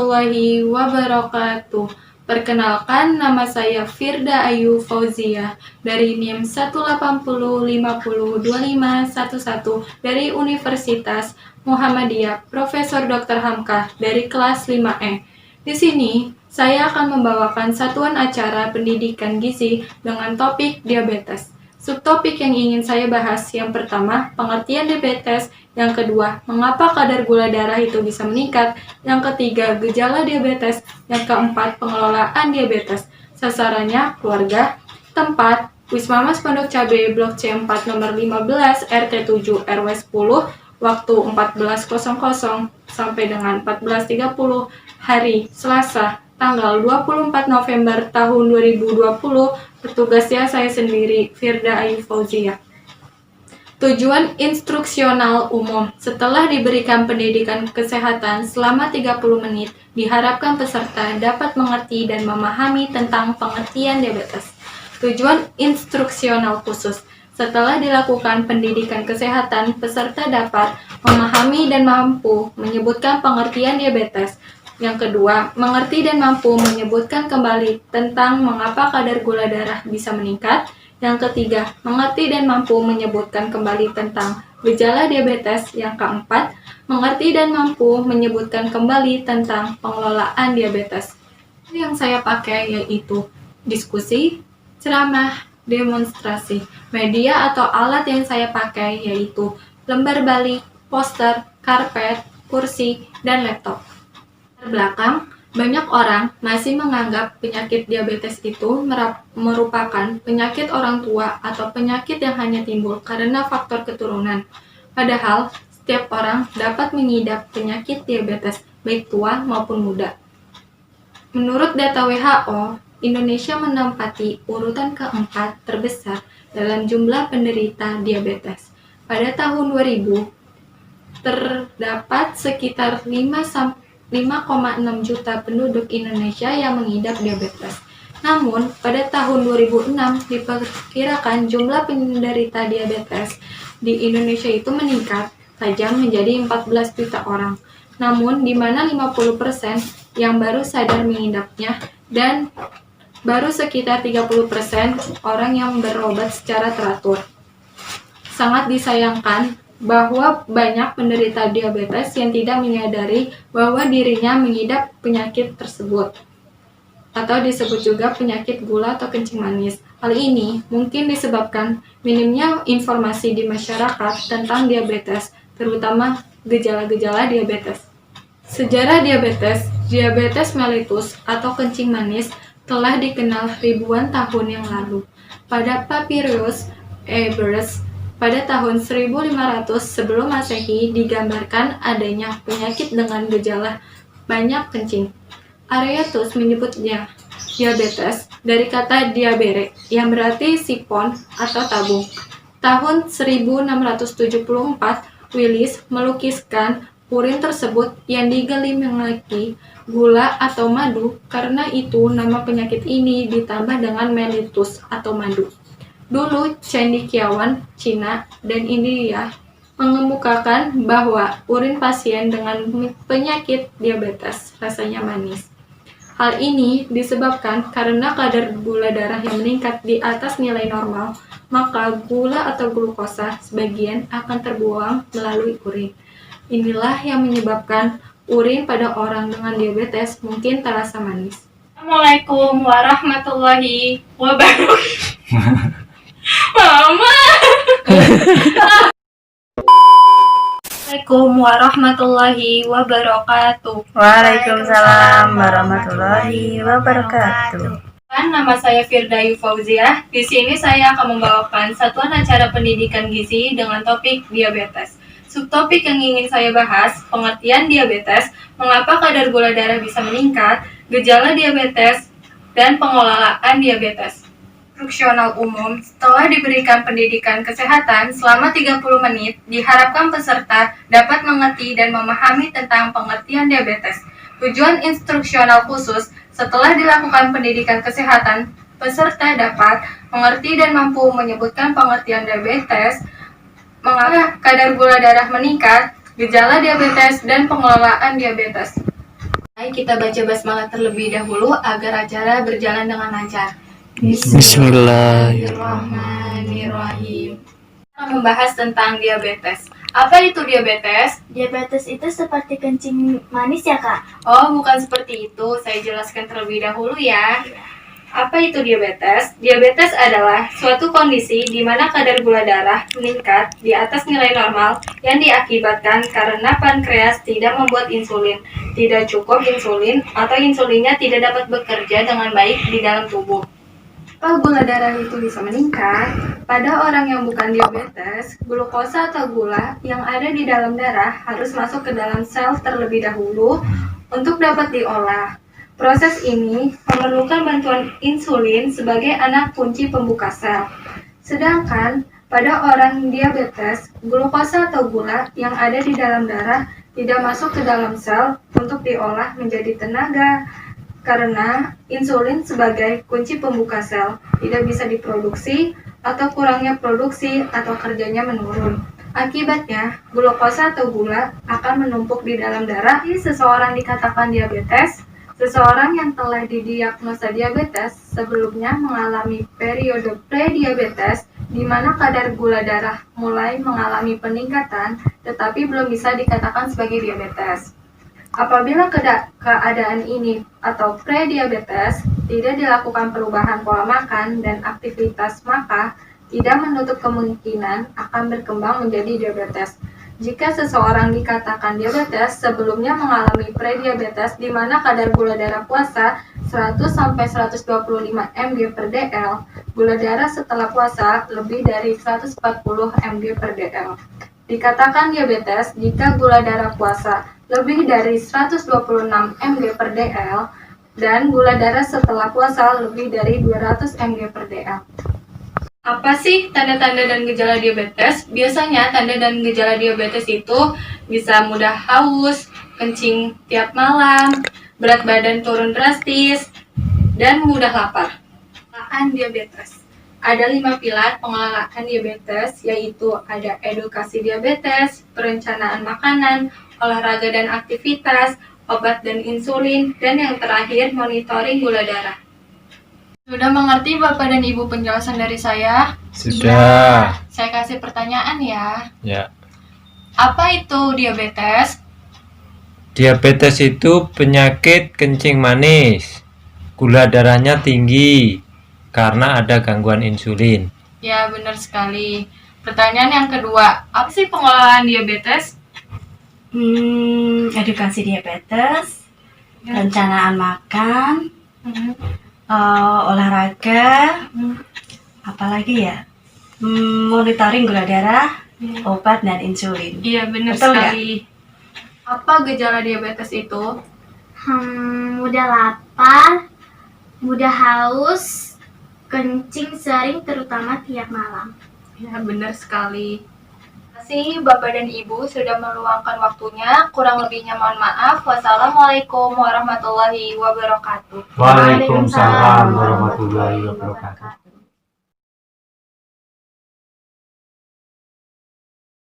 warahmatullahi wabarakatuh. Perkenalkan, nama saya Firda Ayu Fauzia dari NIM 180502511 dari Universitas Muhammadiyah Profesor Dr. Hamka dari kelas 5E. Di sini, saya akan membawakan satuan acara pendidikan gizi dengan topik diabetes. Subtopik yang ingin saya bahas yang pertama, pengertian diabetes, yang kedua, mengapa kadar gula darah itu bisa meningkat, yang ketiga, gejala diabetes, yang keempat, pengelolaan diabetes. Sasarannya, keluarga, tempat, Wisma Mas Pondok Cabe, Blok C4 nomor 15, RT 7, RW 10, waktu 14.00 sampai dengan 14.30, hari Selasa, tanggal 24 November tahun 2020, petugasnya saya sendiri, Firda Ayu Fauzia. Tujuan instruksional umum. Setelah diberikan pendidikan kesehatan selama 30 menit, diharapkan peserta dapat mengerti dan memahami tentang pengertian diabetes. Tujuan instruksional khusus. Setelah dilakukan pendidikan kesehatan, peserta dapat memahami dan mampu menyebutkan pengertian diabetes. Yang kedua, mengerti dan mampu menyebutkan kembali tentang mengapa kadar gula darah bisa meningkat. Yang ketiga, mengerti dan mampu menyebutkan kembali tentang gejala diabetes. Yang keempat, mengerti dan mampu menyebutkan kembali tentang pengelolaan diabetes. Yang saya pakai yaitu diskusi, ceramah, demonstrasi. Media atau alat yang saya pakai yaitu lembar balik, poster, karpet, kursi, dan laptop. Terbelakang, banyak orang masih menganggap penyakit diabetes itu merupakan penyakit orang tua atau penyakit yang hanya timbul karena faktor keturunan. Padahal, setiap orang dapat mengidap penyakit diabetes, baik tua maupun muda. Menurut data WHO, Indonesia menempati urutan keempat terbesar dalam jumlah penderita diabetes. Pada tahun 2000, terdapat sekitar 5,6 juta penduduk Indonesia yang mengidap diabetes. Namun, pada tahun 2006 diperkirakan jumlah penderita diabetes di Indonesia itu meningkat tajam menjadi 14 juta orang. Namun, di mana 50% yang baru sadar mengidapnya dan baru sekitar 30% orang yang berobat secara teratur. Sangat disayangkan bahwa banyak penderita diabetes yang tidak menyadari bahwa dirinya mengidap penyakit tersebut, atau disebut juga penyakit gula atau kencing manis. Hal ini mungkin disebabkan minimnya informasi di masyarakat tentang diabetes, terutama gejala-gejala diabetes. Sejarah diabetes, diabetes mellitus atau kencing manis telah dikenal ribuan tahun yang lalu. Pada Papyrus Ebers pada tahun 1500 sebelum Masehi digambarkan adanya penyakit dengan gejala banyak kencing. Areatus menyebutnya diabetes dari kata diabere yang berarti sipon atau tabung. Tahun 1674, Willis melukiskan urin tersebut yang digelimingi gula atau madu, karena itu nama penyakit ini ditambah dengan mellitus atau madu. Dulu, cendekiawan Cina dan India mengemukakan bahwa urin pasien dengan penyakit diabetes rasanya manis. Hal ini disebabkan karena kadar gula darah yang meningkat di atas nilai normal, maka gula atau glukosa sebagian akan terbuang melalui urin. Inilah yang menyebabkan urin pada orang dengan diabetes mungkin terasa manis. Assalamualaikum warahmatullahi wabarakatuh. Mama. Assalamualaikum warahmatullahi wabarakatuh. Waalaikumsalam warahmatullahi wabarakatuh. Nama saya Firda Ayu Fauzia. Di sini saya akan membawakan satuan acara pendidikan gizi dengan topik diabetes. Subtopik yang ingin saya bahas, pengertian diabetes, mengapa kadar gula darah bisa meningkat, gejala diabetes, dan pengelolaan diabetes. Instruksional umum. Setelah diberikan pendidikan kesehatan selama 30 menit, diharapkan peserta dapat mengerti dan memahami tentang pengertian diabetes. Tujuan instruksional khusus. Setelah dilakukan pendidikan kesehatan, peserta dapat mengerti dan mampu menyebutkan pengertian diabetes, mengapa kadar gula darah meningkat, gejala diabetes, dan pengelolaan diabetes. Mari kita baca basmalah terlebih dahulu agar acara berjalan dengan lancar. Bismillahirrahmanirrahim. Kita akan membahas tentang diabetes. Apa itu diabetes? Diabetes itu seperti kencing manis ya, Kak? Oh, bukan seperti itu. Saya jelaskan terlebih dahulu ya. Apa itu diabetes? Diabetes adalah suatu kondisi di mana kadar gula darah meningkat di atas nilai normal yang diakibatkan karena pankreas tidak membuat insulin, tidak cukup insulin, atau insulinnya tidak dapat bekerja dengan baik di dalam tubuh. Kalau gula darah itu bisa meningkat, pada orang yang bukan diabetes, glukosa atau gula yang ada di dalam darah harus masuk ke dalam sel terlebih dahulu untuk dapat diolah. Proses ini memerlukan bantuan insulin sebagai anak kunci pembuka sel. Sedangkan pada orang diabetes, glukosa atau gula yang ada di dalam darah tidak masuk ke dalam sel untuk diolah menjadi tenaga. Karena insulin sebagai kunci pembuka sel tidak bisa diproduksi atau kurangnya produksi atau kerjanya menurun. Akibatnya, glukosa atau gula akan menumpuk di dalam darah. Seseorang dikatakan diabetes, seseorang yang telah didiagnosa diabetes sebelumnya mengalami periode prediabetes di mana kadar gula darah mulai mengalami peningkatan tetapi belum bisa dikatakan sebagai diabetes. Apabila keadaan ini atau prediabetes tidak dilakukan perubahan pola makan dan aktivitas, maka tidak menutup kemungkinan akan berkembang menjadi diabetes. Jika seseorang dikatakan diabetes sebelumnya mengalami prediabetes di mana kadar gula darah puasa 100-125 mg/dl, gula darah setelah puasa lebih dari 140 mg/dl. Dikatakan diabetes jika gula darah puasa lebih dari 126 mg/dl dan gula darah setelah puasa lebih dari 200 mg/dl. Apa sih tanda-tanda dan gejala diabetes? Biasanya tanda dan gejala diabetes itu bisa mudah haus, kencing tiap malam, berat badan turun drastis, dan mudah lapar. Pengelolaan diabetes. Ada 5 pilar pengelolaan diabetes, yaitu ada edukasi diabetes, perencanaan makanan, olahraga dan aktivitas, obat dan insulin, dan yang terakhir monitoring gula darah. Sudah mengerti Bapak dan Ibu penjelasan dari saya? Sudah. Saya kasih pertanyaan ya. Ya. Apa itu diabetes? Diabetes itu penyakit kencing manis. Gula darahnya tinggi karena ada gangguan insulin. Ya, benar sekali. Pertanyaan yang kedua, apa sih pengelolaan diabetes? Edukasi diabetes, perencanaan makan, olahraga, apalagi ya? Monitoring gula darah, obat dan insulin. Iya, benar Betul sekali. Apa gejala diabetes itu? Mudah lapar, mudah haus, kencing sering terutama tiap malam. Ya, benar sekali. Terima kasih Bapak dan Ibu sudah meluangkan waktunya. Kurang lebihnya mohon maaf. Wassalamualaikum warahmatullahi wabarakatuh. Waalaikumsalam warahmatullahi wabarakatuh.